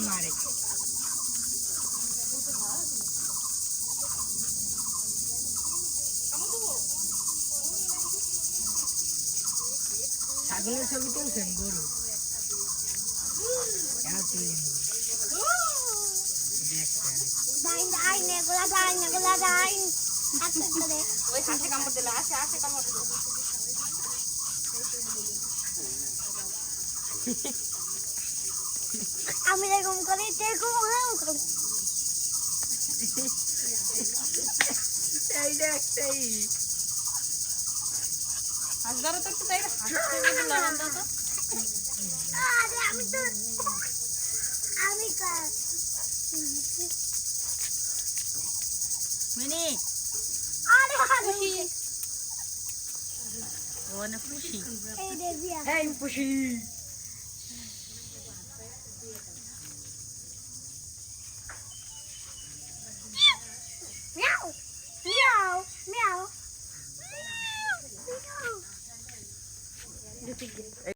মারে ছাগলের ছবি তুলছেন গরু আমি এরকম করি এরকম করি হাসবারও তো একটু তাই হাসতে লড়ান দাও তো আরে আমি তো আমি মিনি আরে খুশি ও না খুশি এই দেবিয়া এই পুষি মিয়াও মিয়াও মিয়াও মিয়াও